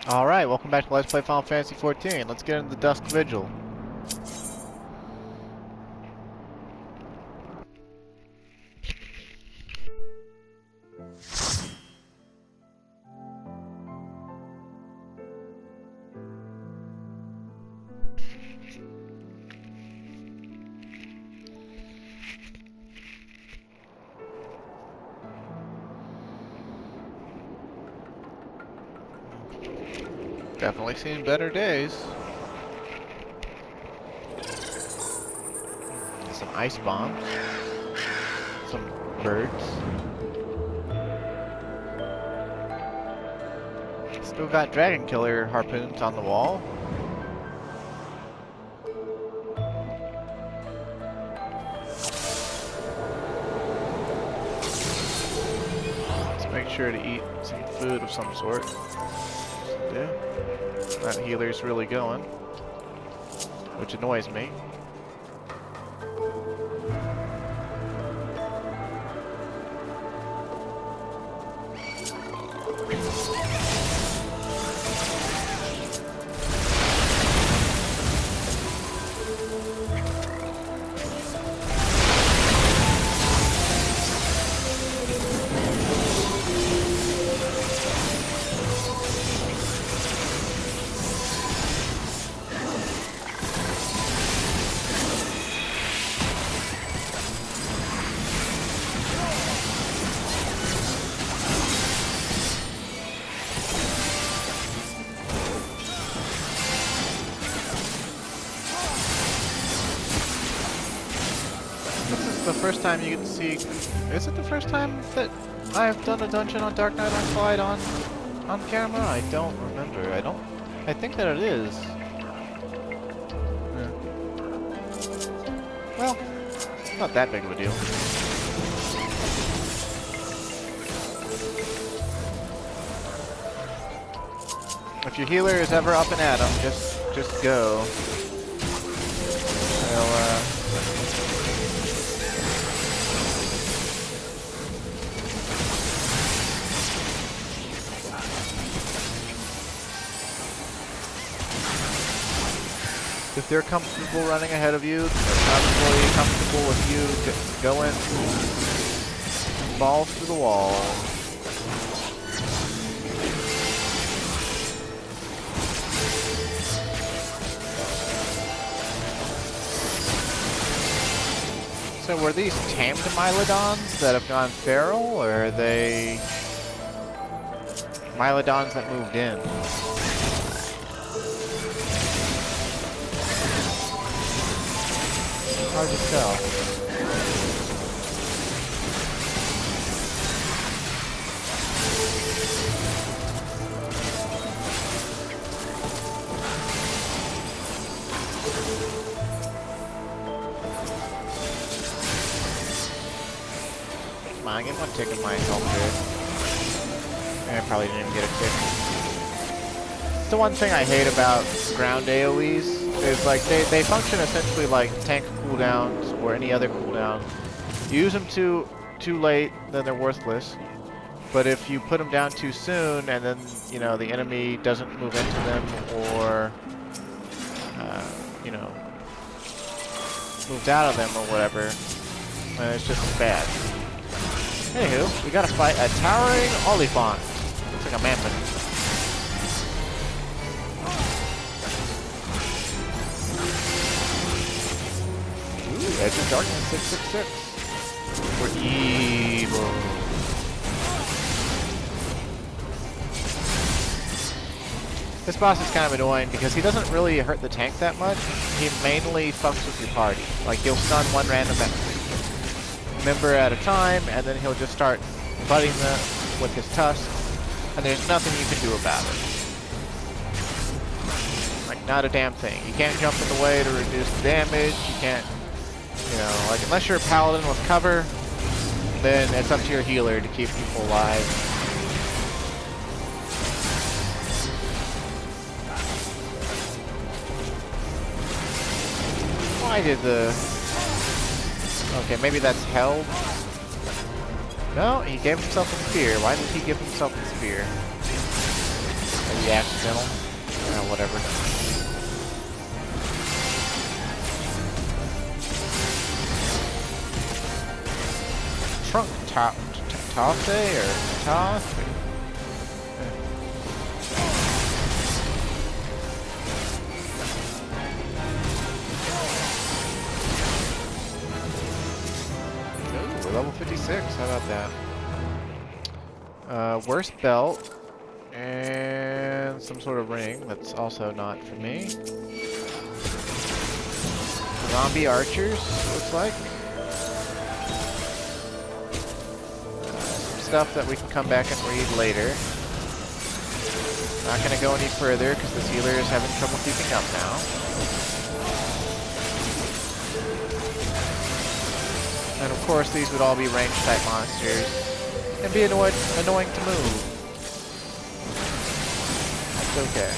Alright, welcome back to Let's Play Final Fantasy XIV. Let's get into the Dusk Vigil. Definitely seen better days. Some ice bombs. Some birds. Still got dragon killer harpoons on the wall. Let's make sure to eat some food of some sort. Yeah. That healer's really going, which annoys me. The first time you get to see... Is it the first time that I've done a dungeon on Dark Knight Untitled on camera? I don't remember. I think that it is. Yeah. Well, not that big of a deal. If your healer is ever up and at 'em, just go. If they're comfortable running ahead of you, they're probably comfortable with you going balls to the wall. So were these tamed Mylodons that have gone feral, or are they Mylodons that moved in? Hard to tell. Come on, get one tick in my health here. I probably didn't even get a tick. It's the one thing I hate about ground AoEs. Is like they function essentially like tank cooldowns or any other cooldown. You use them too late, then they're worthless. But if you put them down too soon, and then you know the enemy doesn't move into them, or you know moved out of them or whatever, it's just bad. Anywho, we gotta fight a towering Oliphant. Looks like a mammoth. Edge of Darkness 666. We're evil. This boss is kind of annoying because he doesn't really hurt the tank that much. He mainly fucks with your party. Like he'll stun one random member at a time, and then he'll just start butting them with his tusks, and there's nothing you can do about it. Like not a damn thing. You can't jump in the way to reduce the damage. You can't. You know, like unless you're a paladin with cover, then it's up to your healer to keep people alive. Why did the... Okay, maybe that's held. No, he gave himself a spear. Why did he give himself a spear? be accidental. Whatever. Trunk toss or toss? Ooh, we're level 56. How about that? Worst belt. And some sort of ring that's also not for me. Zombie archers, looks like. Some stuff that we can come back and read later. Not going to go any further because this healer is having trouble keeping up now. And of course these would all be range type monsters and be annoying to move. Okay.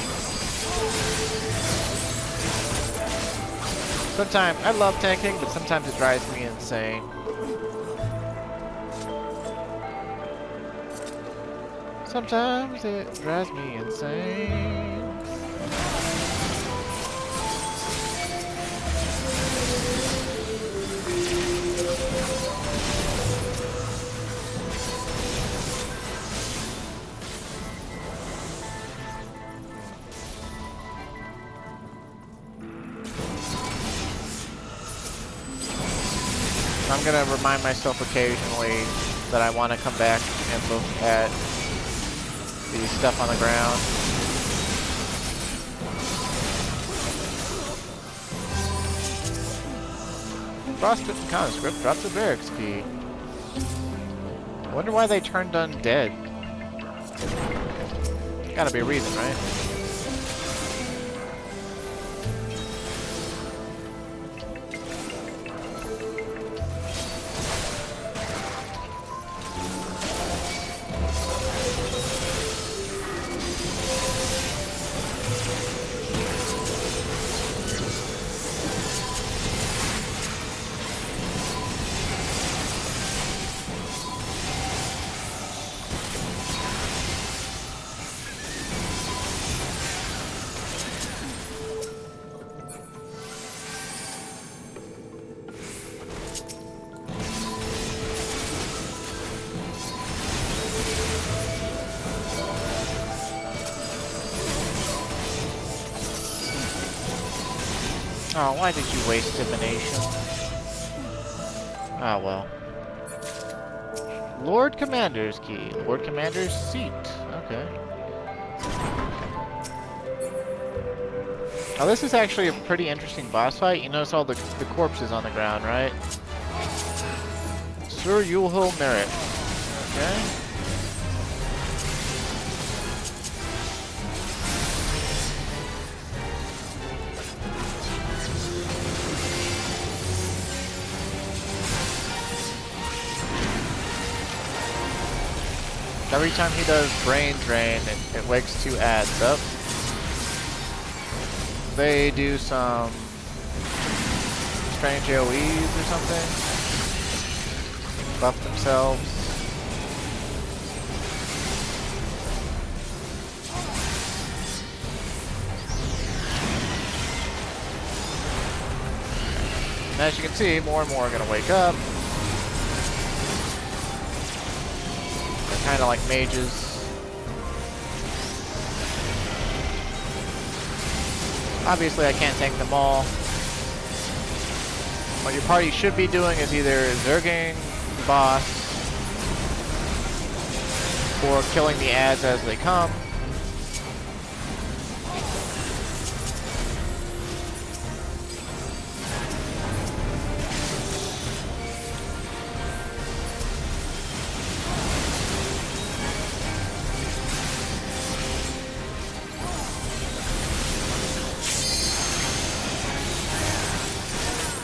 Sometimes I love tanking, but sometimes it drives me insane. Sometimes it drives me insane. I'm gonna remind myself occasionally that I want to come back and look at the stuff on the ground. Frostbitten conscript drops a barracks key. I wonder why they turned undead. Gotta be a reason, right? Oh, why did you waste divination? Ah, well. Lord Commander's key. Lord Commander's seat. Okay. Oh, this is actually a pretty interesting boss fight. You notice all the corpses on the ground, right? Sir Yulhill Merritt. Okay. Every time he does brain drain, it wakes 2 ads up. They do some strange AoEs or something. Buff themselves. And as you can see, more and more are going to wake up. Kind of like mages. Obviously, I can't tank them all. What your party should be doing is either zerging the boss or killing the ads as they come.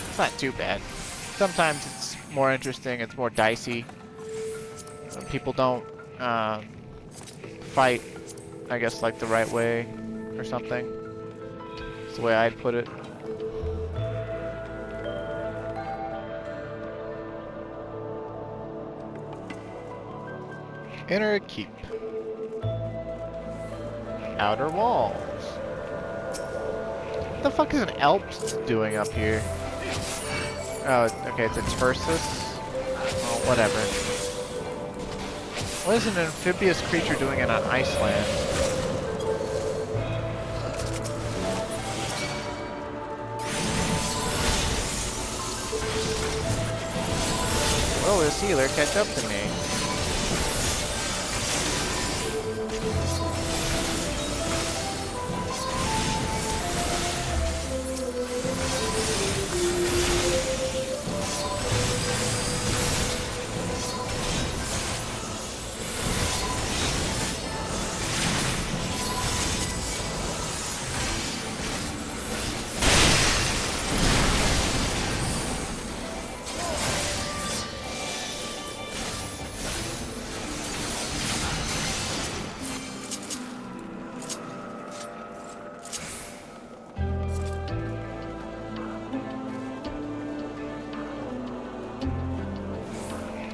It's not too bad. Sometimes it's more interesting, it's more dicey. People don't fight, I guess, like the right way or something. That's the way I'd put it. Enter a keep. Outer walls. What the fuck is an Alps doing up here? Oh, okay, it's FFXIV. Oh, whatever. What is an amphibious creature doing in an Iceland? Will this healer catch up to me?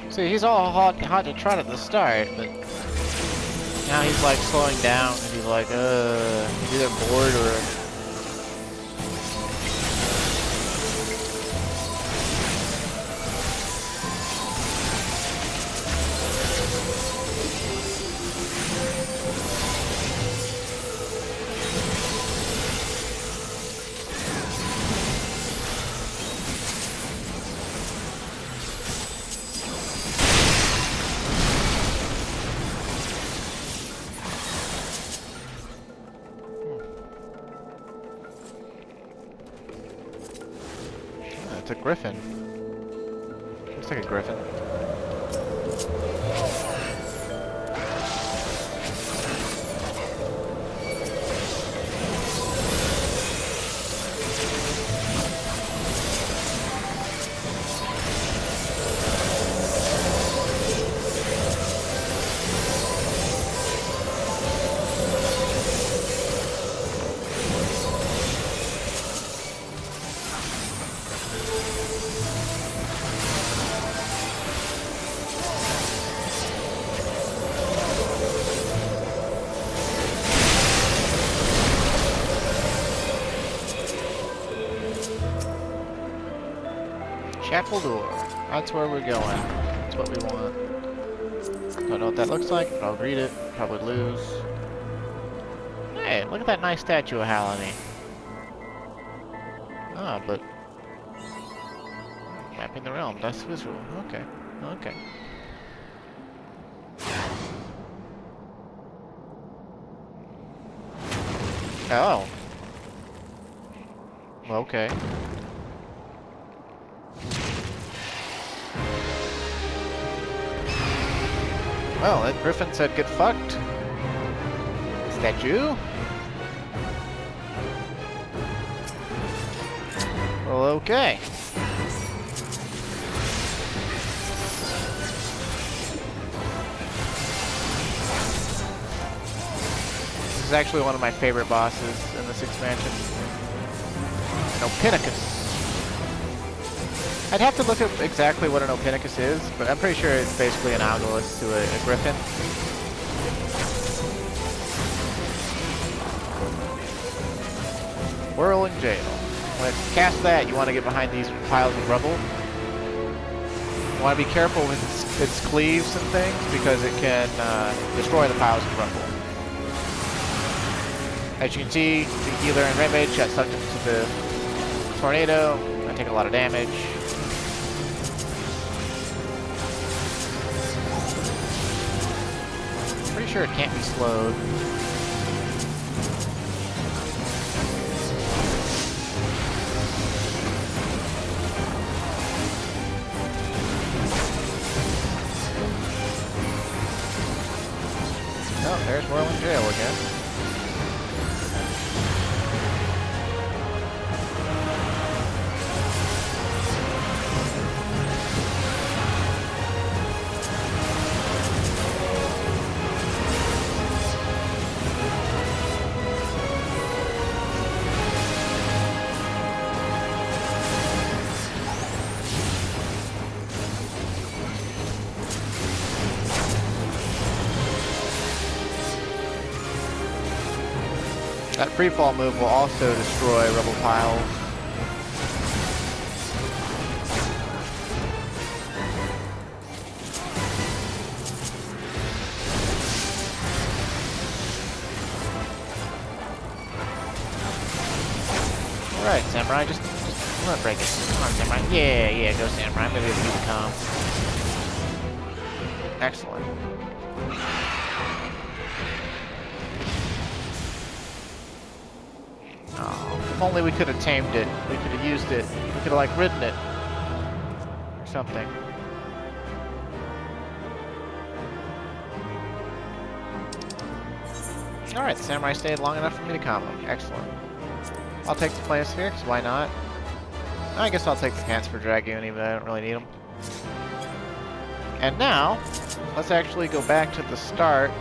See, he's all hot to trot at the start, but now he's like slowing down, and he's like, he's either bored or... It's a griffin. Looks like a griffin. Chapel door. That's where we're going. That's what we want. Don't know what that looks like, but I'll read it. Probably lose. Hey, look at that nice statue of Halony. Ah, but... mapping the realm. Dusk Vigil. Okay. Okay. Oh. Okay. Well, that griffin said get fucked. Is that you? Well, okay. This is actually one of my favorite bosses in this expansion. An Opinicus. I'd have to look up exactly what an Opinicus is, but I'm pretty sure it's basically an Algolus to a griffin. Whirling Jail. When it's cast that, you want to get behind these piles of rubble. You want to be careful with its cleaves and things, because it can destroy the piles of rubble. As you can see, the healer and Red Mage got sucked into the tornado. I take a lot of damage. Pretty sure it can't be slowed. Oh, there's Whirling Jail again. That freefall move will also destroy rebel piles. Alright, Samurai, just I'm gonna break it. Come on, Samurai. Yeah, go Samurai. Maybe it'll keep calm. Excellent. Oh, if only we could have tamed it. We could have used it. We could have, like, ridden it. Or something. Alright, the Samurai stayed long enough for me to calm him. Excellent. I'll take the Planisphere, because why not? I guess I'll take the Pants for Dragoon, even though I don't really need them. And now, let's actually go back to the start.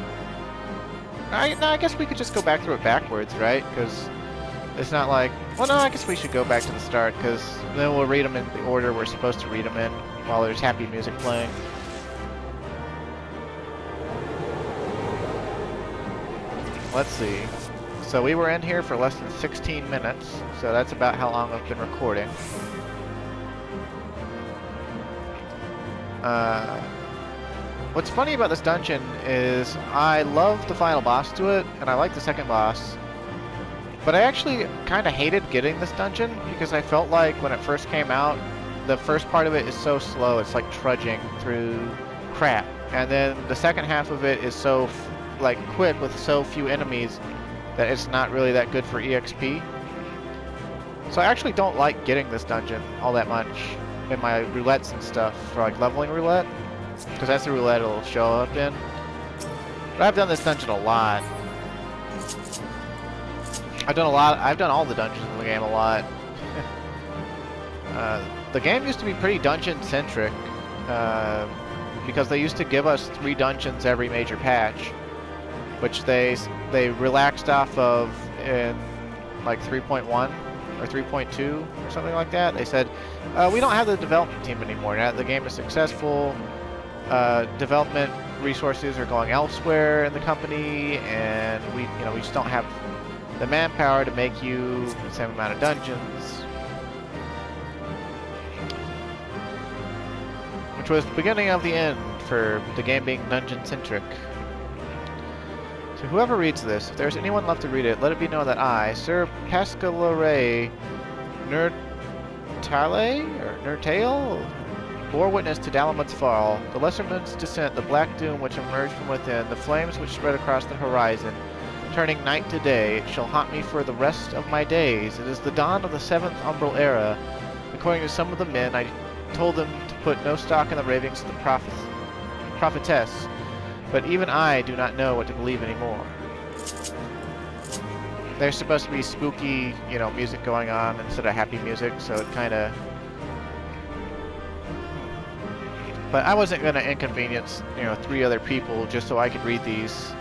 I guess we could just go back through it backwards, right? Because it's not like... Well, no, I guess we should go back to the start, because then we'll read them in the order we're supposed to read them in, while there's happy music playing. Let's see. So we were in here for less than 16 minutes, so that's about how long I've been recording. What's funny about this dungeon is I love the final boss to it, and I like the second boss. But I actually kind of hated getting this dungeon, because I felt like when it first came out, the first part of it is so slow, it's like trudging through crap. And then the second half of it is so like quick with so few enemies that it's not really that good for EXP. So I actually don't like getting this dungeon all that much in my roulettes and stuff, for like leveling roulette, because that's the roulette it'll show up in. But I've done this dungeon a lot. I've done all the dungeons in the game a lot. The game used to be pretty dungeon centric, because they used to give us 3 dungeons every major patch, which they relaxed off of in like 3.1 or 3.2 or something like that. They said, we don't have the development team anymore. Now that the game is successful, development resources are going elsewhere in the company, and we just don't have the manpower to make you the same amount of dungeons. Which was the beginning of the end for the game being dungeon-centric. So whoever reads this, if there's anyone left to read it, let it be known that I, Sir Pascalore Nurtale, bore witness to Dalamud's fall, the Lesser Moon's descent, the black doom which emerged from within, the flames which spread across the horizon, turning night to day. It shall haunt me for the rest of my days. It is the dawn of the 7th Umbral Era. According to some of the men, I told them to put no stock in the ravings of the prophetess, but even I do not know what to believe anymore. There's supposed to be spooky, music going on instead of happy music, so it kind of... But I wasn't going to inconvenience, 3 other people just so I could read these.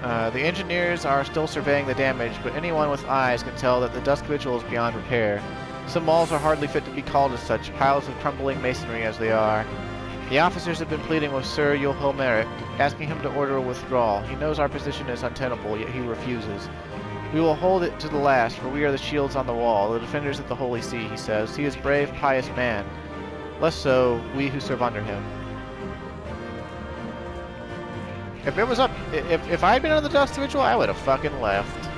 The engineers are still surveying the damage, but anyone with eyes can tell that the Dusk Vigil is beyond repair. Some walls are hardly fit to be called as such, piles of crumbling masonry as they are. The officers have been pleading with Sir Yohelmeric, asking him to order a withdrawal. He knows our position is untenable, yet he refuses. We will hold it to the last, for we are the shields on the wall, the defenders of the Holy See, he says. He is a brave, pious man. Less so, we who serve under him. If it was up, if I had been on the Dusk Vigil, I would have fucking left.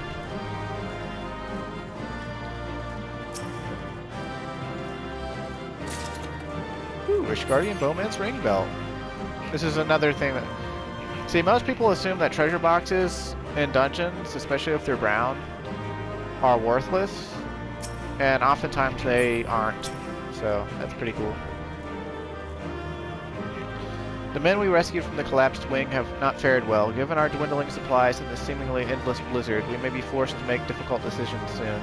Ooh, Ishgardian Bowman's Ring Belt. This is another thing that... See, most people assume that treasure boxes in dungeons, especially if they're brown, are worthless. And oftentimes they aren't. So, that's pretty cool. The men we rescued from the collapsed wing have not fared well. Given our dwindling supplies and the seemingly endless blizzard, we may be forced to make difficult decisions soon.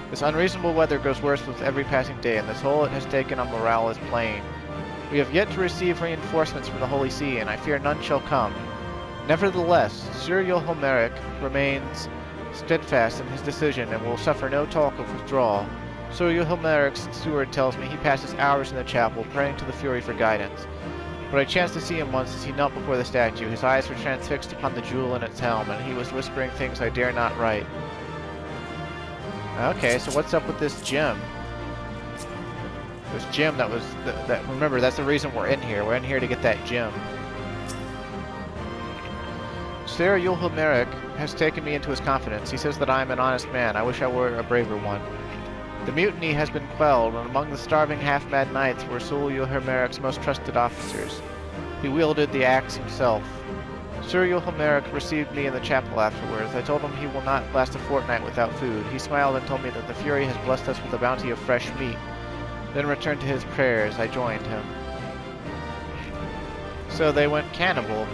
This unreasonable weather grows worse with every passing day, and the toll it has taken on morale is plain. We have yet to receive reinforcements from the Holy See, and I fear none shall come. Nevertheless, Sir Yohelmeric remains steadfast in his decision and will suffer no talk of withdrawal. Sir Yohelmeric's steward tells me he passes hours in the chapel, praying to the Fury for guidance. But I chanced to see him once as he knelt before the statue. His eyes were transfixed upon the jewel in its helm, and he was whispering things I dare not write. Okay, so what's up with this gem? This gem that was... remember, that's the reason we're in here. We're in here to get that gem. Sir Yulhumeric has taken me into his confidence. He says that I am an honest man. I wish I were a braver one. The mutiny has been quelled, and among the starving half-mad knights were Sir Yulhumeric's most trusted officers. He wielded the axe himself. Sir Yulhumeric received me in the chapel afterwards. I told him he will not last a fortnight without food. He smiled and told me that the Fury has blessed us with a bounty of fresh meat. Then returned to his prayers. I joined him. So they went cannibal.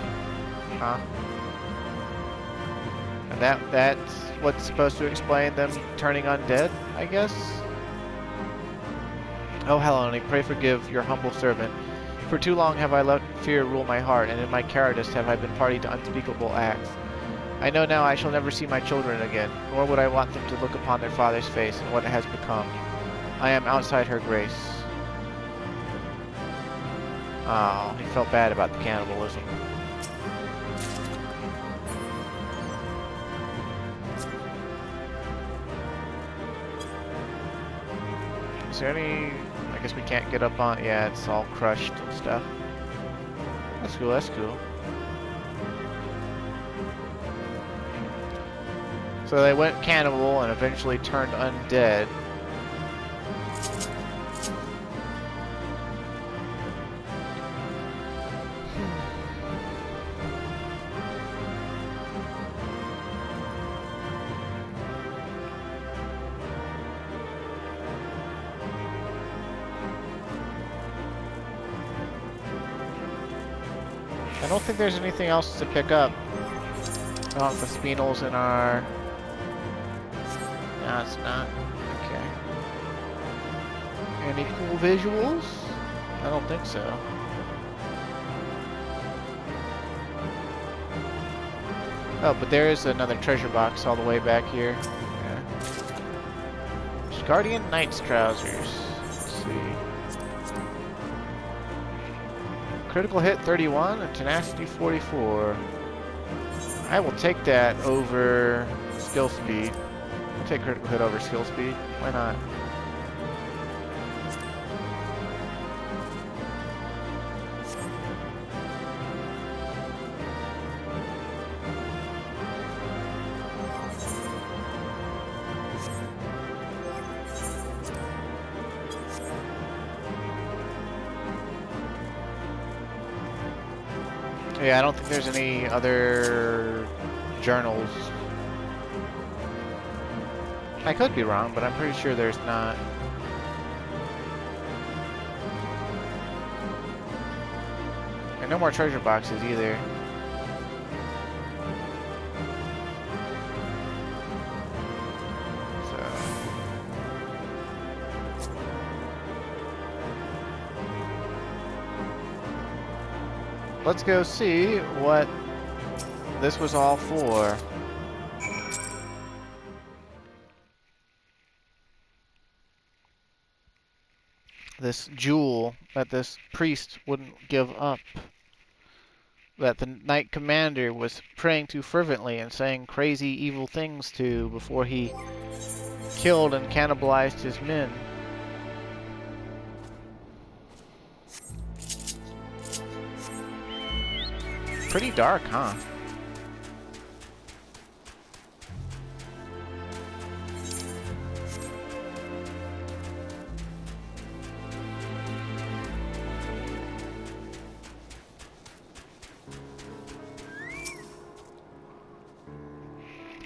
Huh? And that's what's supposed to explain them turning undead, I guess? Oh, Helene, pray forgive your humble servant. For too long have I let fear rule my heart, and in my cowardice have I been party to unspeakable acts. I know now I shall never see my children again, nor would I want them to look upon their father's face and what it has become. I am outside her grace. Oh, he felt bad about the cannibalism. Is there any... I guess we can't get up on... Yeah, it's all crushed and stuff. That's cool, that's cool. So they went cannibal and eventually turned undead. I don't think there's anything else to pick up. Oh, the spinels in our... No, it's not. Okay. Any cool visuals? I don't think so. Oh, but there is another treasure box all the way back here. Yeah. Guardian Knight's trousers. Let's see. Critical hit 31 and tenacity 44. I will take that over skill speed. I'll take critical hit over skill speed. Why not? Yeah, I don't think there's any other journals. I could be wrong, but I'm pretty sure there's not. And no more treasure boxes either. Let's go see what this was all for. This jewel that this priest wouldn't give up. That the knight commander was praying to fervently and saying crazy evil things to before he killed and cannibalized his men. Pretty dark, huh?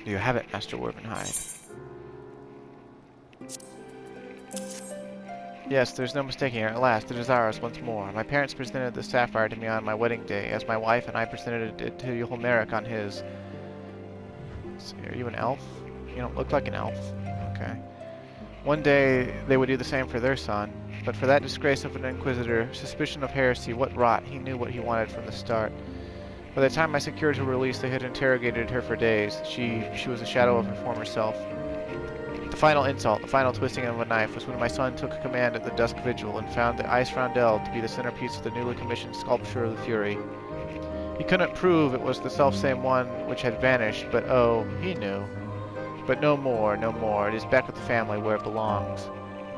Do you have it, Master Werbenhide? Yes, there's no mistaking it. At last, it is ours once more. My parents presented the sapphire to me on my wedding day, as my wife and I presented it to Yulhumeric on his. So, are you an elf? You don't look like an elf. Okay. One day, they would do the same for their son. But for that disgrace of an inquisitor, suspicion of heresy, what rot, he knew what he wanted from the start. By the time I secured her release, they had interrogated her for days. She was a shadow of her former self. The final insult, the final twisting of a knife, was when my son took command at the Dusk Vigil and found the ice roundel to be the centerpiece of the newly commissioned sculpture of the Fury. He couldn't prove it was the selfsame one which had vanished, but oh, he knew. But no more, no more. It is back with the family where it belongs.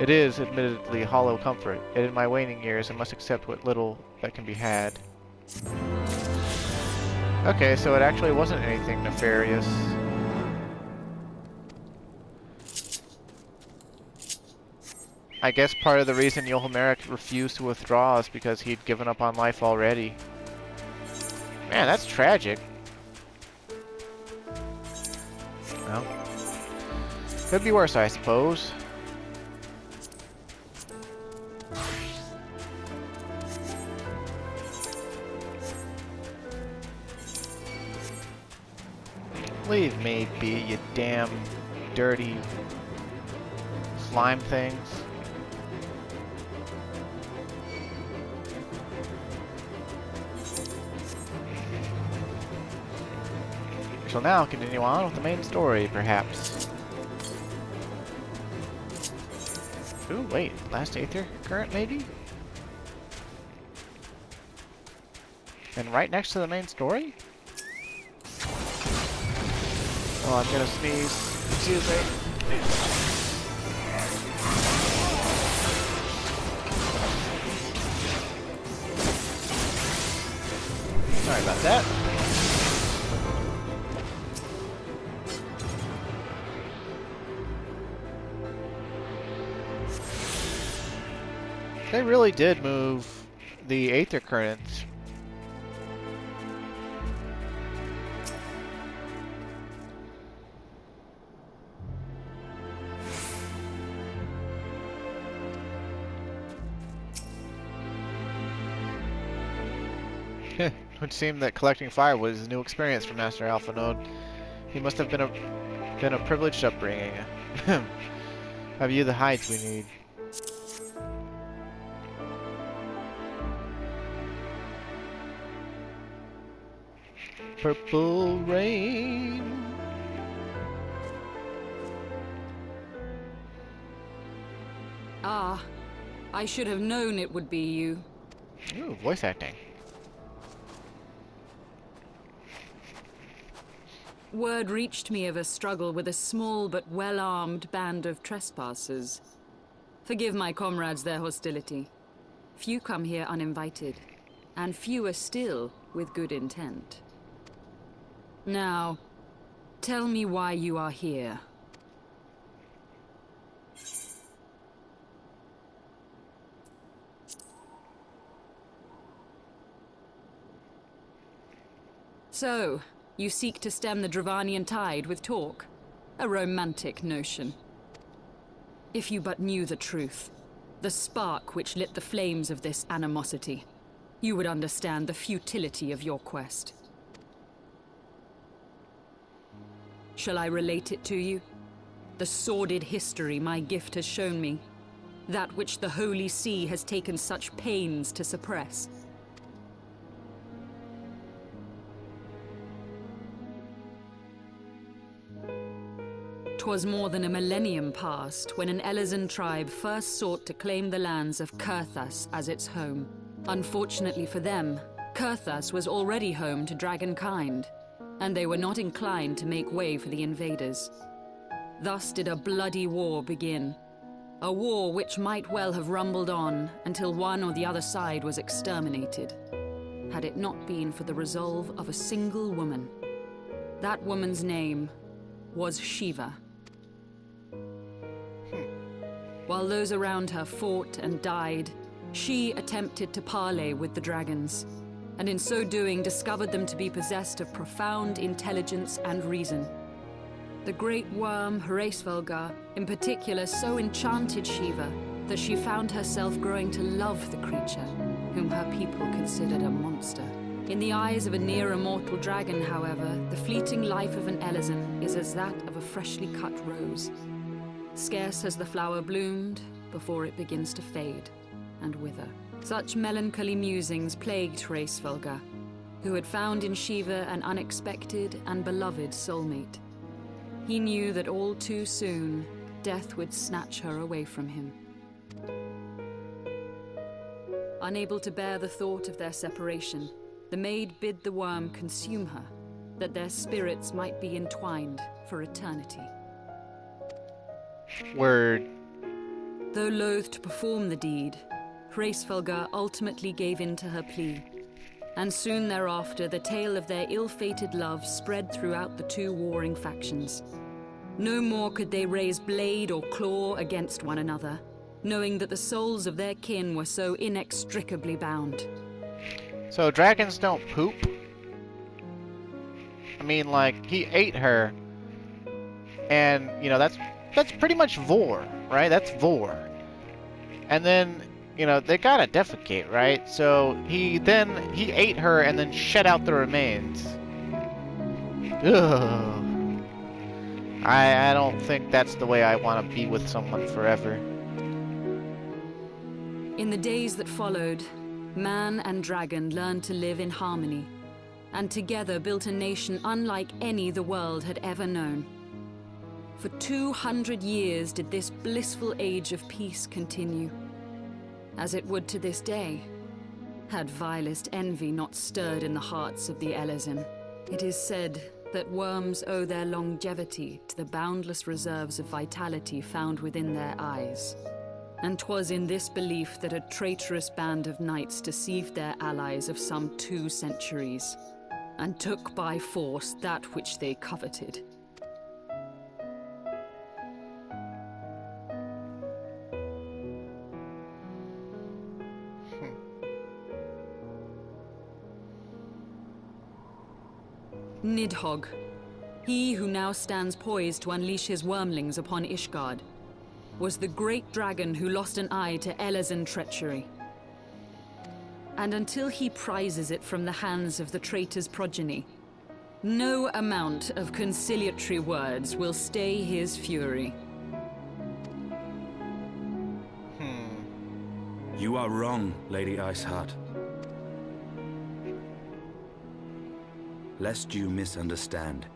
It is, admittedly, hollow comfort, yet in my waning years I must accept what little that can be had. Okay, so it actually wasn't anything nefarious. I guess part of the reason Yohelmeric refused to withdraw is because he'd given up on life already. Man, that's tragic. Well, could be worse, I suppose. Leave me be, you damn dirty slime things. We shall now continue on with the main story, perhaps. Ooh, wait, last Aether current, maybe? And right next to the main story? Oh, I'm gonna sneeze. Excuse me. Sorry about that. They really did move the Aether currents. It would seem that collecting fire was a new experience for Master Alpha Node. He must have been a privileged upbringing. Have you the hides we need? Purple rain. Ah, I should have known it would be you. Ooh, voice acting. Word reached me of a struggle with a small but well-armed band of trespassers. Forgive my comrades their hostility. Few come here uninvited, and fewer still with good intent. Now, tell me why you are here. So, you seek to stem the Dravanian tide with talk? A romantic notion. If you but knew the truth, the spark which lit the flames of this animosity, you would understand the futility of your quest. Shall I relate it to you? The sordid history my gift has shown me. That which the Holy See has taken such pains to suppress. 'Twas more than a millennium past when an Elezen tribe first sought to claim the lands of COERTHAS as its home. Unfortunately for them, COERTHAS was already home to dragonkind, and they were not inclined to make way for the invaders. Thus did a bloody war begin. A war which might well have rumbled on until one or the other side was exterminated, had it not been for the resolve of a single woman. That woman's name was Shiva. While those around her fought and died, she attempted to parley with the dragons, and in so doing discovered them to be possessed of profound intelligence and reason. The great worm, Hraesvelgar, in particular so enchanted Shiva that she found herself growing to love the creature, whom her people considered a monster. In the eyes of a near-immortal dragon, however, the fleeting life of an Elezen is as that of a freshly cut rose. Scarce has the flower bloomed before it begins to fade and wither. Such melancholy musings plagued Hraesvelgar, who had found in Shiva an unexpected and beloved soulmate. He knew that all too soon death would snatch her away from him. Unable to bear the thought of their separation, the maid bid the worm consume her, that their spirits might be entwined for eternity. Word. Though loath to perform the deed, Hraesvelgr ultimately gave in to her plea, and soon thereafter the tale of their ill-fated love spread throughout the two warring factions. No more could they raise blade or claw against one another, knowing that the souls of their kin were so inextricably bound. So dragons don't poop? I mean, like, he ate her, and, you know, that's pretty much vor, right? That's vor. And then, you know, they gotta defecate, right? So he ate her and then shed out the remains. Ugh. I don't think that's the way I want to be with someone forever. In the days that followed, man and dragon learned to live in harmony, and together built a nation unlike any the world had ever known. For 200 years did this blissful age of peace continue, as it would to this day, had vilest envy not stirred in the hearts of the Elezen. It is said that worms owe their longevity to the boundless reserves of vitality found within their eyes. And 'twas in this belief that a traitorous band of knights deceived their allies of some 2 centuries, and took by force that which they coveted. Nidhogg, he who now stands poised to unleash his wormlings upon Ishgard, was the great dragon who lost an eye to Elezen treachery. And until he prizes it from the hands of the traitor's progeny, no amount of conciliatory words will stay his fury. You are wrong, Lady Iceheart. Lest you misunderstand,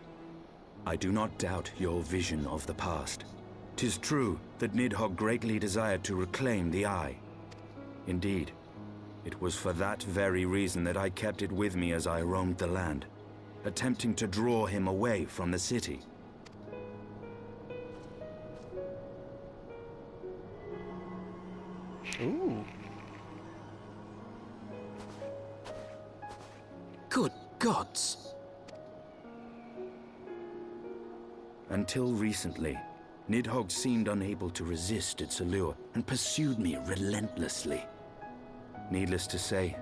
I do not doubt your vision of the past. 'Tis true that Nidhogg greatly desired to reclaim the Eye. Indeed, it was for that very reason that I kept it with me as I roamed the land, attempting to draw him away from the city. Ooh. Good gods! Until recently, Nidhogg seemed unable to resist its allure and pursued me relentlessly. Needless to say,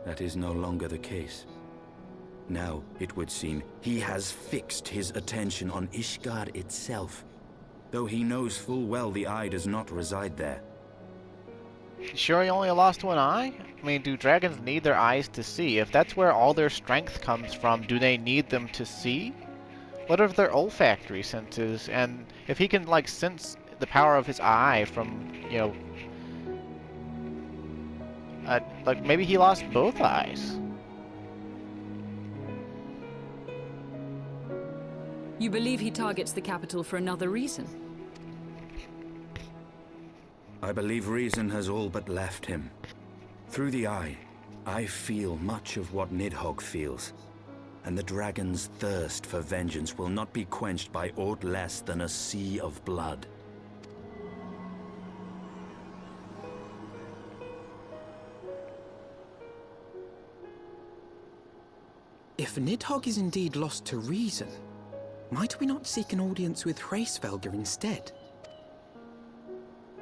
that is no longer the case. Now, it would seem, he has fixed his attention on Ishgard itself, though he knows full well the Eye does not reside there. You sure he only lost one eye? I mean, do dragons need their eyes to see? If that's where all their strength comes from, do they need them to see? What are their olfactory senses? And if he can, like, sense the power of his eye from, you know... like, maybe he lost both eyes. You believe he targets the capital for another reason? I believe reason has all but left him. Through the Eye, I feel much of what Nidhogg feels. And the dragon's thirst for vengeance will not be quenched by aught less than a sea of blood. If Nidhogg is indeed lost to reason, might we not seek an audience with Hraesvelgr instead?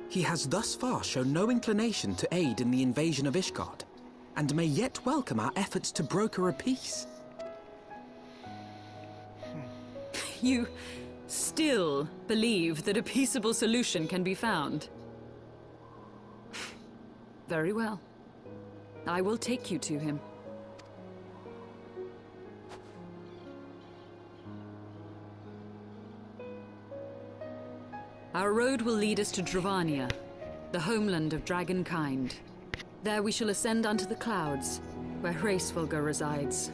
He has thus far shown no inclination to aid in the invasion of Ishgard, and may yet welcome our efforts to broker a peace. You still believe that a peaceable solution can be found? Very well. I will take you to him. Our road will lead us to Dravania, the homeland of dragonkind. There we shall ascend unto the clouds, where Hraesvelgr resides.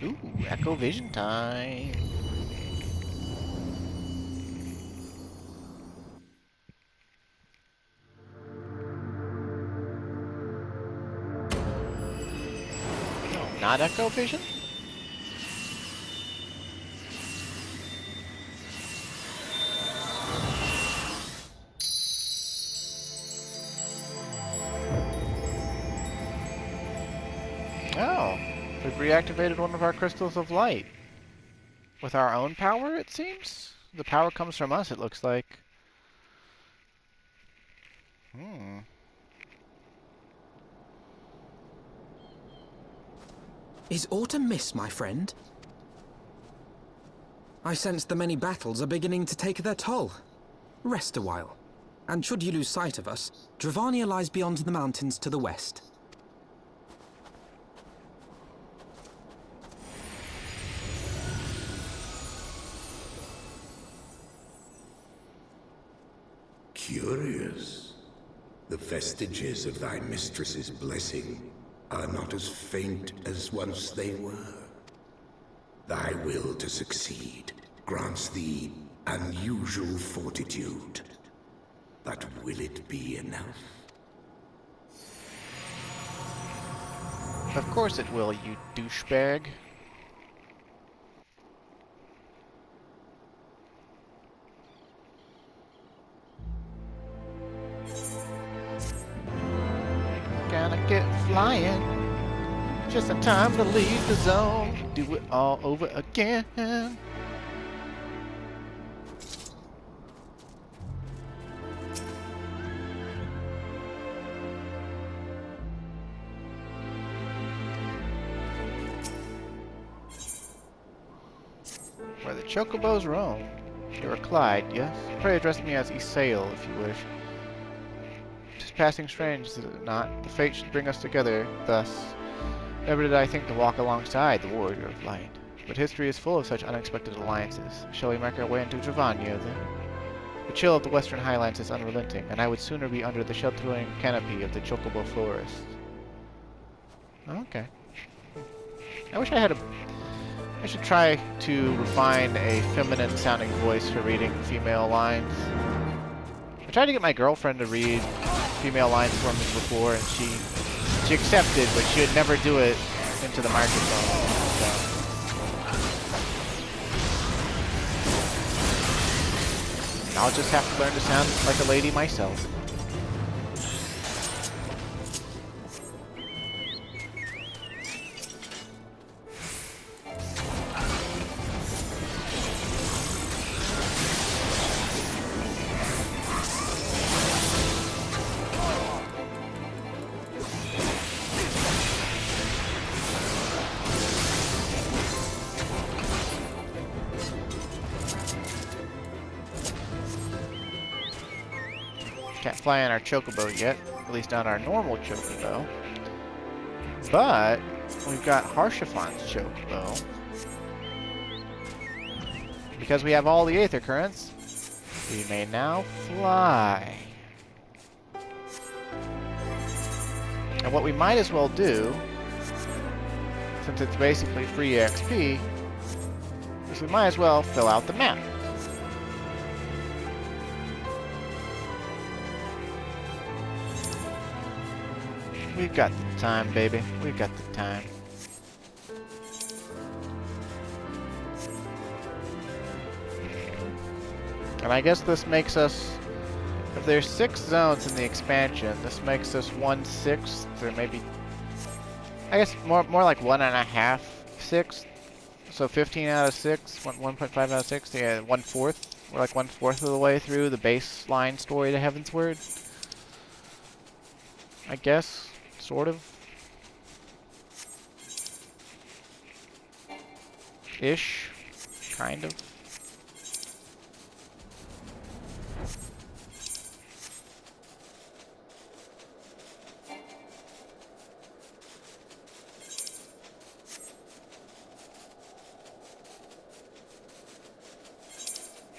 Ooh, Echo Vision time. No, not Echo Vision? Oh, we've reactivated one of our crystals of light. With our own power, it seems? The power comes from us, it looks like. Is autumn mist, my friend? I sense the many battles are beginning to take their toll. Rest a while. And should you lose sight of us, Dravania lies beyond the mountains to the west. Curious. The vestiges of thy mistress's blessing are not as faint as once they were. Thy will to succeed grants thee unusual fortitude. But will it be enough? Of course it will, you douchebag. Gonna get flying. Just in time to leave the zone. Do it all over again. Where the chocobos roam. You're Clyde, yes? Pray address me as Isail, if you wish. Tis passing strange, is it not? The fate should bring us together, thus. Never did I think to walk alongside the warrior of light. But history is full of such unexpected alliances. Shall we make our way into Dravania, then? The chill of the western highlands is unrelenting, and I would sooner be under the sheltering canopy of the chocobo forest. Okay. I wish I had a... I should try to refine a feminine-sounding voice for reading female lines. I tried to get my girlfriend to read female lines for me before, and she accepted, but she would never do it into the microphone. So. I'll just have to learn to sound like a lady myself. Can't fly on our chocobo yet, at least not our normal chocobo. But we've got Harshafon's chocobo. Because we have all the Aether currents, we may now fly. And what we might as well do, since it's basically free XP, is we might as well fill out the map. We've got the time, baby. We've got the time. And I guess this makes us... If there's 6 zones in the expansion, this makes us 1/6, or maybe... I guess more like 1.5 6. So 15 out of 6, 1.5 out of 6, yeah, 1/4. We're like 1/4 of the way through the baseline story to Heavensward. I guess. Sort of. Ish. Kind of.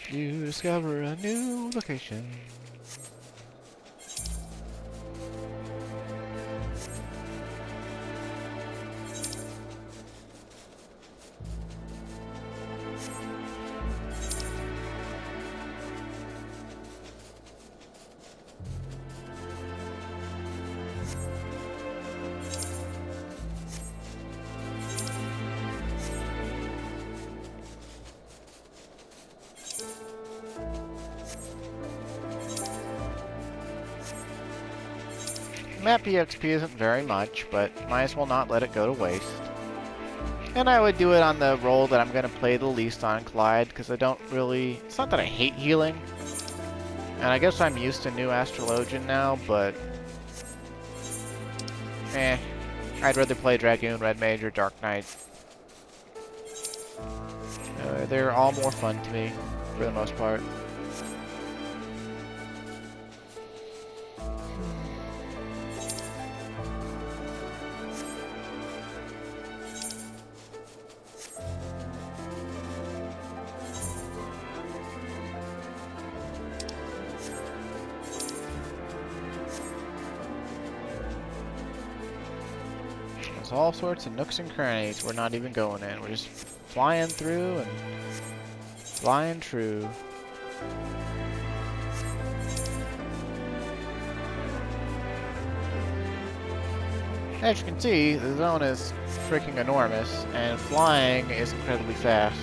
You discover a new location. Map EXP isn't very much, but might as well not let it go to waste. And I would do it on the role that I'm going to play the least on Clyde, because I don't really... It's not that I hate healing. And I guess I'm used to new Astrologian now, but... I'd rather play Dragoon, Red Mage, or Dark Knight. They're all more fun to me, for the most part. There's all sorts of nooks and crannies we're not even going in. We're just flying through and flying true. As you can see, the zone is freaking enormous, and flying is incredibly fast.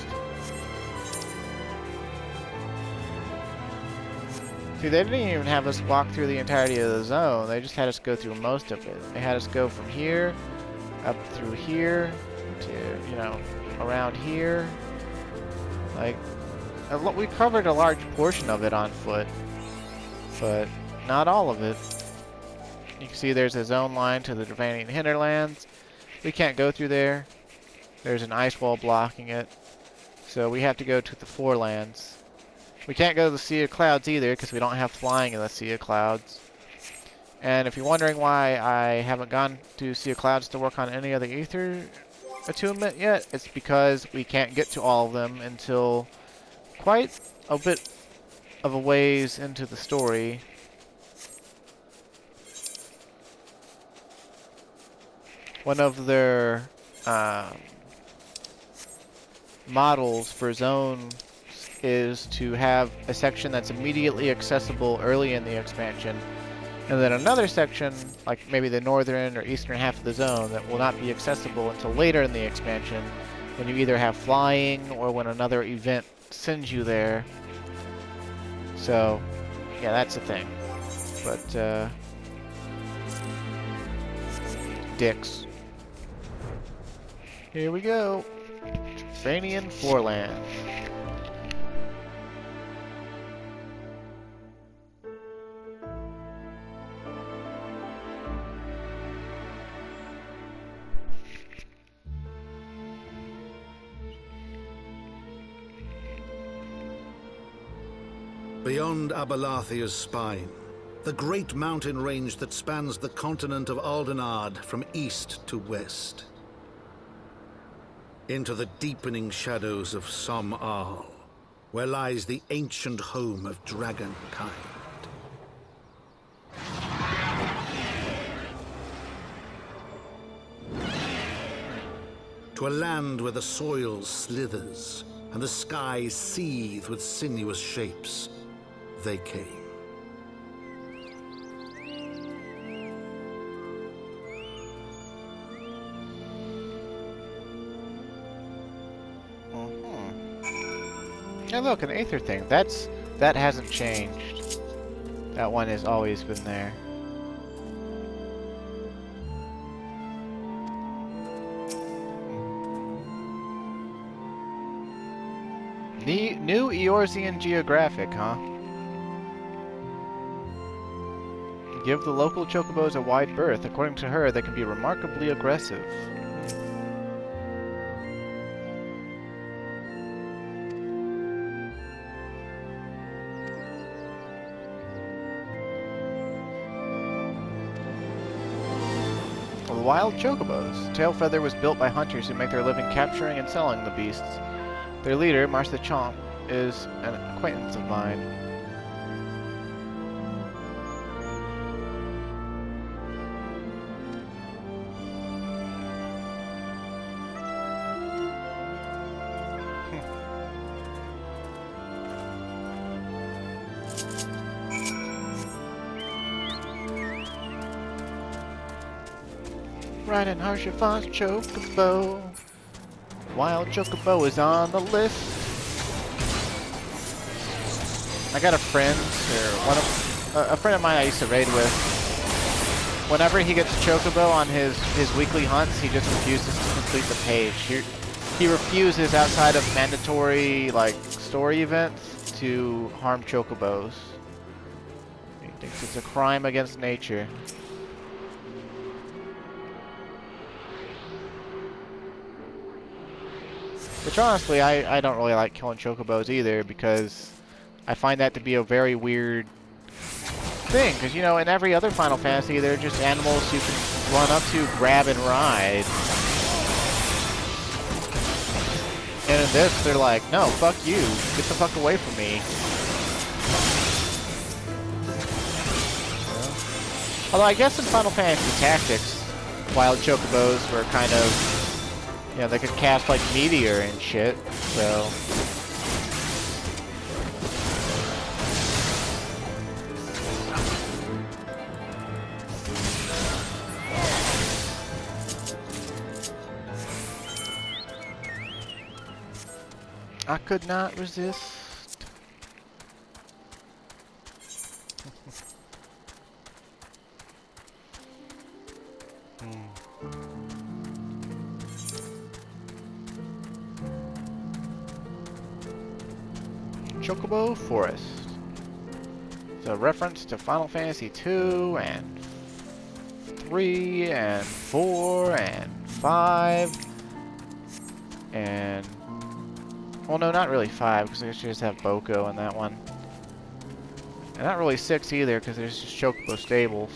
See, they didn't even have us walk through the entirety of the zone, they just had us go through most of it. They had us go from here, up through here, to, you know, around here. Like, we covered a large portion of it on foot, but not all of it. You can see there's a zone line to the Dravanian hinterlands. We can't go through there. There's an ice wall blocking it, so we have to go to the Forelands. We can't go to the Sea of Clouds either, because we don't have flying in the Sea of Clouds. And if you're wondering why I haven't gone to Sea of Clouds to work on any other Aether attunement yet, it's because we can't get to all of them until quite a bit of a ways into the story. One of their models for zone is to have a section that's immediately accessible early in the expansion, and then another section, like maybe the northern or eastern half of the zone, that will not be accessible until later in the expansion, when you either have flying or when another event sends you there. So, yeah, that's the thing. But, dicks. Here we go. Dravanian Forelands. Beyond Abalathia's spine, the great mountain range that spans the continent of Aldenard from east to west. Into the deepening shadows of Som-Al, where lies the ancient home of dragonkind. To a land where the soil slithers and the skies seethe with sinuous shapes, they came. Hey, look, an Aether thing. That hasn't changed. That one has always been there. The new Eorzean geographic, huh? Give the local chocobos a wide berth. According to her, they can be remarkably aggressive. Wild chocobos. Tailfeather was built by hunters who make their living capturing and selling the beasts. Their leader, Marsh the Chomp, is an acquaintance of mine. Riding Harshafon's chocobo. Wild chocobo is on the list. I got a friend, or a friend of mine I used to raid with. whenever he gets chocobo on his weekly hunts, he just refuses to complete the page. He refuses, outside of mandatory like story events, to harm chocobos. He thinks it's a crime against nature. Which honestly, I don't really like killing chocobos either, because I find that to be a very weird thing. Because, you know, in every other Final Fantasy, they're just animals you can run up to, grab, and ride. And in this, they're like, no, fuck you. Get the fuck away from me. Although I guess in Final Fantasy Tactics, wild chocobos were kind of, you know, they could cast like meteor and shit, so. I could not resist. Chocobo Forest. It's a reference to Final Fantasy 2 and 3 and 4 and 5 and, well, no, not really 5, because I just have Boko in that one. And not really 6 either, because there's just Chocobo Stables.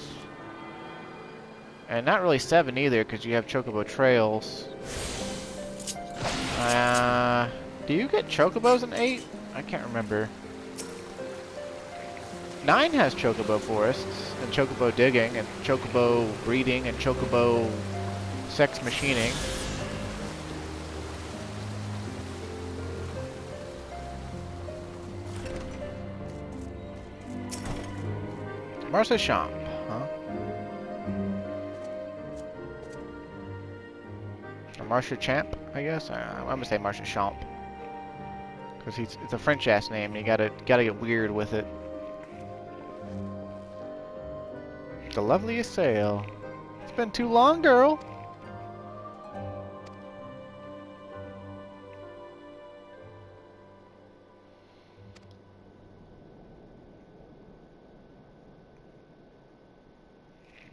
And not really 7 either, because you have Chocobo Trails. Do you get Chocobos in 8? I can't remember. 9 has Chocobo Forests, and Chocobo Digging, and Chocobo Breeding, and Chocobo Sex Machining. Marcia Champ, huh? Or Marcia Champ, I guess? I'm gonna say Marcia Champ. Because it's a French-ass name, and you gotta get weird with it. The loveliest sail. It's been too long, girl.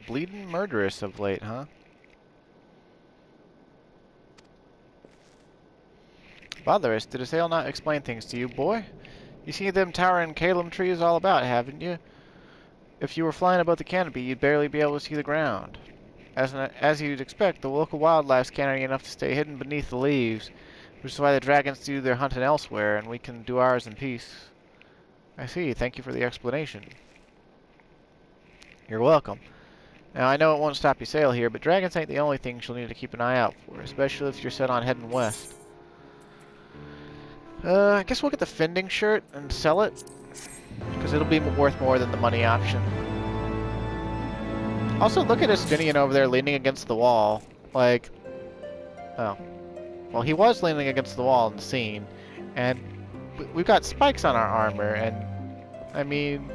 Bleeding murderous of late, huh? Botherous, did a sail not explain things to you, boy? You see them towering Calum trees all about, haven't you? If you were flying above the canopy, you'd barely be able to see the ground. As you'd expect, the local wildlife's canny enough to stay hidden beneath the leaves, which is why the dragons do their hunting elsewhere, and we can do ours in peace. I see, thank you for the explanation. You're welcome. Now, I know it won't stop you sail here, but dragons ain't the only things you'll need to keep an eye out for, especially if you're set on heading west. I guess we'll get the Fending shirt and sell it, because it'll be worth more than the money option. Also, look at Estinian over there leaning against the wall. Like, oh. Well, he was leaning against the wall in the scene, and we've got spikes on our armor, and, I mean...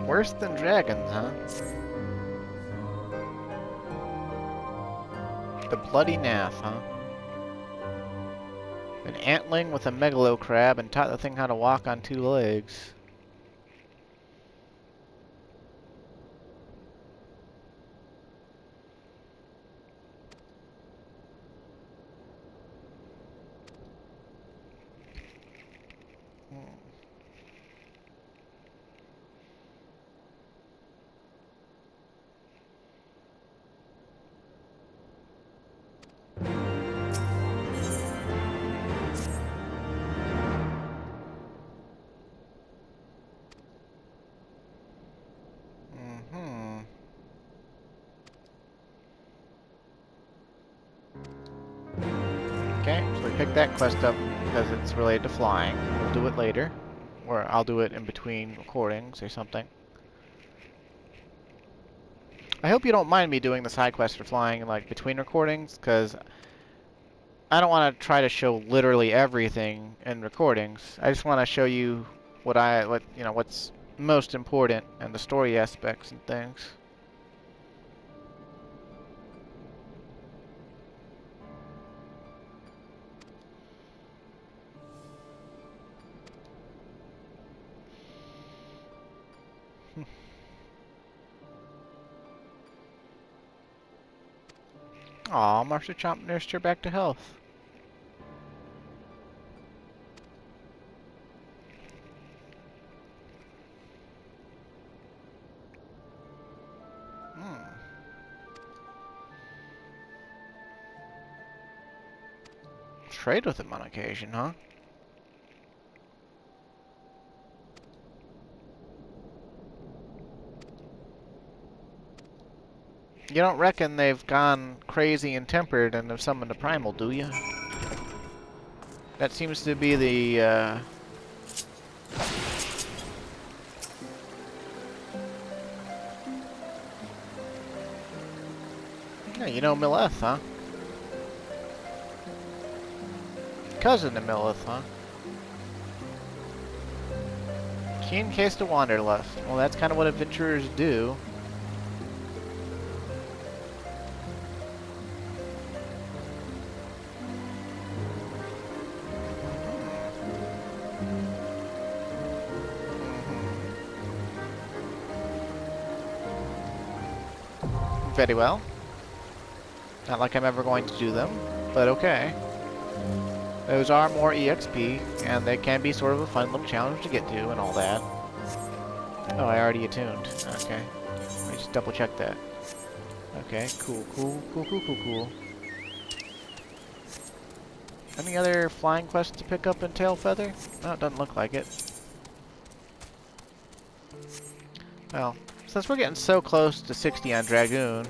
Worse than dragons, huh? The bloody naff, huh? An antling with a megalo crab and taught the thing how to walk on 2 legs. pick that quest up because it's related to flying. We'll do it later. Or I'll do it in between recordings or something. I hope you don't mind me doing the side quest for flying like between recordings, because I don't want to try to show literally everything in recordings. I just want to show you what's most important and the story aspects and things. Aw, Master Chomp nursed her back to health. Trade with him on occasion, huh? You don't reckon they've gone crazy and tempered and have summoned a primal, do you? That seems to be the, Yeah, you know Milleth, huh? Cousin to Milleth, huh? Keen case to Wanderlust. Well, that's kind of what adventurers do. Very well. Not like I'm ever going to do them, but okay. Those are more EXP, and they can be sort of a fun little challenge to get to and all that. Oh, I already attuned. Okay. Let me just double check that. Okay, cool. Any other flying quests to pick up in Tailfeather? No, it doesn't look like it. Well, since we're getting so close to 60 on Dragoon,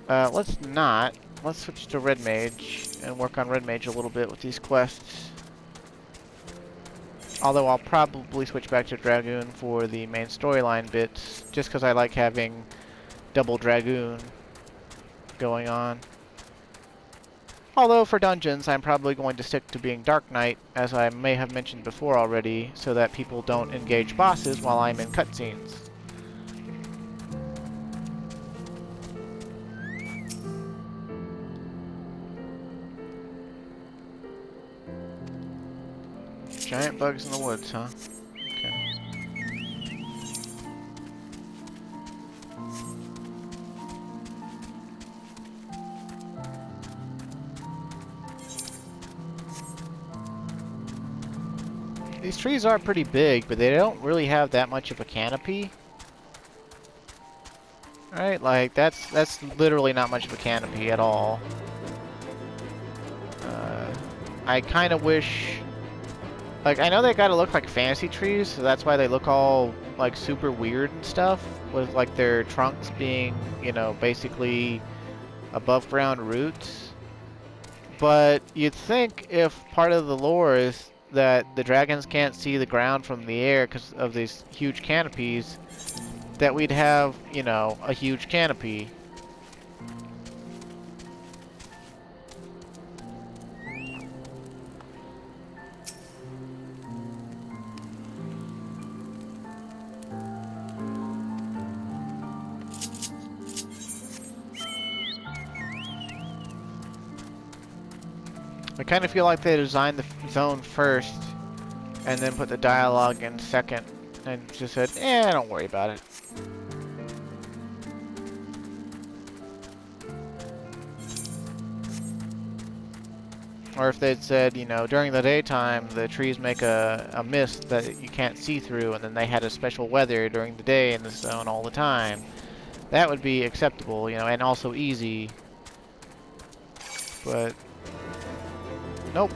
let's not. Let's switch to Red Mage and work on Red Mage a little bit with these quests. Although I'll probably switch back to Dragoon for the main storyline bits, just because I like having double Dragoon going on. Although for dungeons, I'm probably going to stick to being Dark Knight, as I may have mentioned before already, so that people don't engage bosses while I'm in cutscenes. Giant bugs in the woods, huh? Okay. These trees are pretty big, but they don't really have that much of a canopy. Right? Like, that's literally not much of a canopy at all. I kind of wish... Like, I know they gotta look like fantasy trees, so that's why they look all, like, super weird and stuff, with, like, their trunks being, you know, basically above ground roots. But you'd think if part of the lore is that the dragons can't see the ground from the air because of these huge canopies, that we'd have, you know, a huge canopy. I kind of feel like they designed the zone first and then put the dialogue in second and just said, don't worry about it. Or if they'd said, you know, during the daytime the trees make a mist that you can't see through, and then they had a special weather during the day in the zone all the time. That would be acceptable, you know, and also easy. But... nope.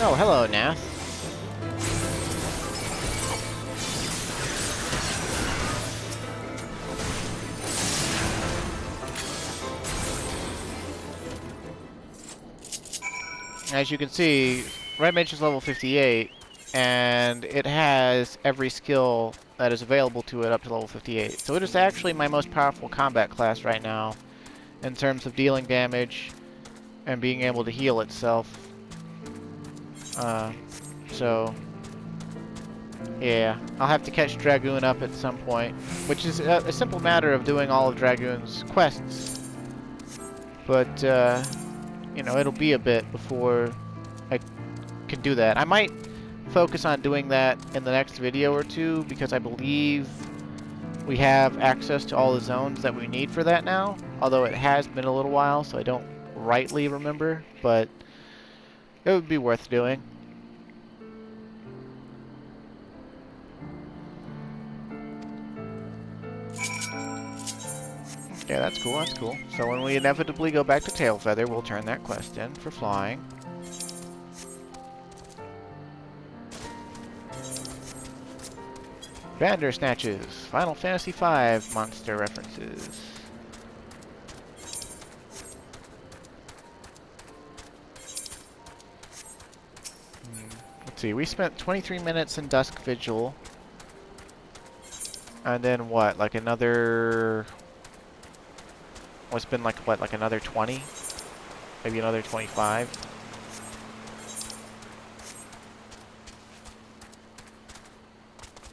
Oh, hello, Nath. As you can see, Red Mage is level 58, and it has every skill that is available to it up to level 58. So it is actually my most powerful combat class right now in terms of dealing damage and being able to heal itself. So, yeah, I'll have to catch Dragoon up at some point, which is a simple matter of doing all of Dragoon's quests. But, you know, it'll be a bit before I can do that. I might focus on doing that in the next video or two, because I believe we have access to all the zones that we need for that now, although it has been a little while, so I don't rightly remember, but it would be worth doing. Yeah, that's cool, that's cool. So when we inevitably go back to Tailfeather, we'll turn that quest in for flying. Bandersnatches, Final Fantasy V monster references. Let's see, we spent 23 minutes in Dusk Vigil. And then what, like another... Well, it's been like, what, like another 20? Maybe another 25?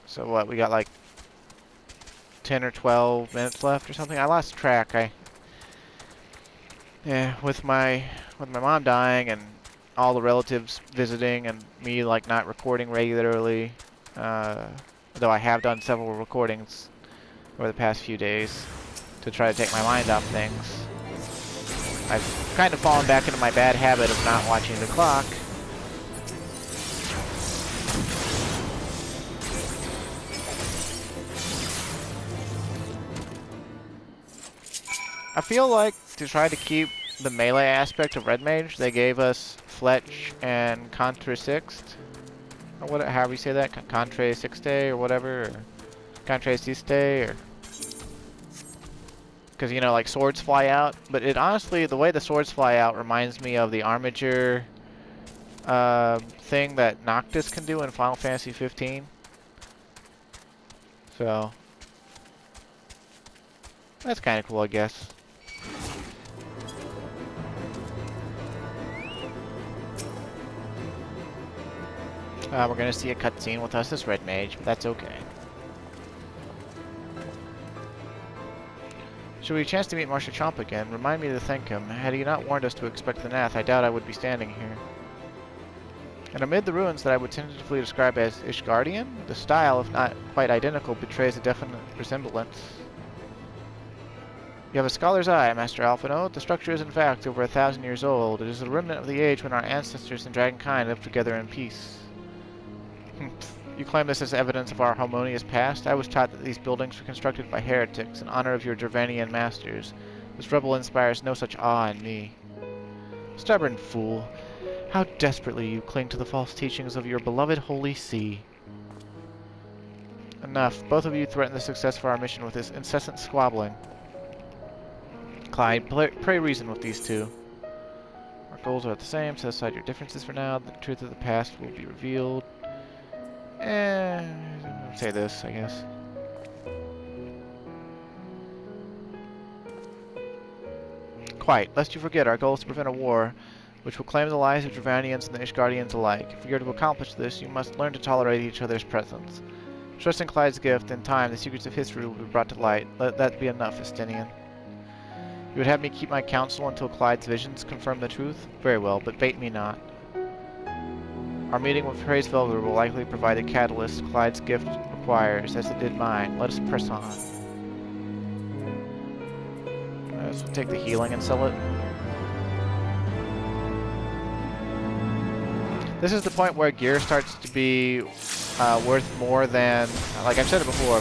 So what, we got like 10 or 12 minutes left or something? I lost track. Yeah, with my mom dying and all the relatives visiting and me like not recording regularly, though I have done several recordings over the past few days to try to take my mind off things. I've kind of fallen back into my bad habit of not watching the clock. I feel like to try to keep the melee aspect of Red Mage, they gave us Fletch and Contre Sixt, or what, however you say that, Contre Sixte or whatever, or Contre Siste, or because, you know, like swords fly out, but it honestly, the way the swords fly out reminds me of the Armiger thing that Noctis can do in Final Fantasy 15. So that's kind of cool, I guess. We're gonna see a cutscene with us as Red Mage, but that's okay. Should we chance to meet Marsha Chomp again, remind me to thank him. Had he not warned us to expect the Nath, I doubt I would be standing here. And amid the ruins that I would tentatively describe as Ishgardian, the style, if not quite identical, betrays a definite resemblance. You have a scholar's eye, Master Alphino. The structure is in fact over 1,000 years old. It is a remnant of the age when our ancestors and dragonkind lived together in peace. You claim this as evidence of our harmonious past? I was taught that these buildings were constructed by heretics in honor of your Dravanian masters. This rebel inspires no such awe in me. Stubborn fool. How desperately you cling to the false teachings of your beloved Holy See. Enough. Both of you threaten the success of our mission with this incessant squabbling. Clyde, pray reason with these two. Our goals are the same. Set aside your differences for now. The truth of the past will be revealed. I'll say this, I guess. Quite. Lest you forget, our goal is to prevent a war which will claim the lives of Dravanians and the Ishgardians alike. If you are to accomplish this, you must learn to tolerate each other's presence. Trust in Clyde's gift. In time, the secrets of history will be brought to light. Let that be enough, Estinian. You would have me keep my counsel until Clyde's visions confirm the truth? Very well, but bait me not. Our meeting with Praise Velver will likely provide the catalyst Clyde's gift requires, as it did mine. Let us press on. So we'll take the healing and sell it. This is the point where gear starts to be worth more than, like I've said it before, but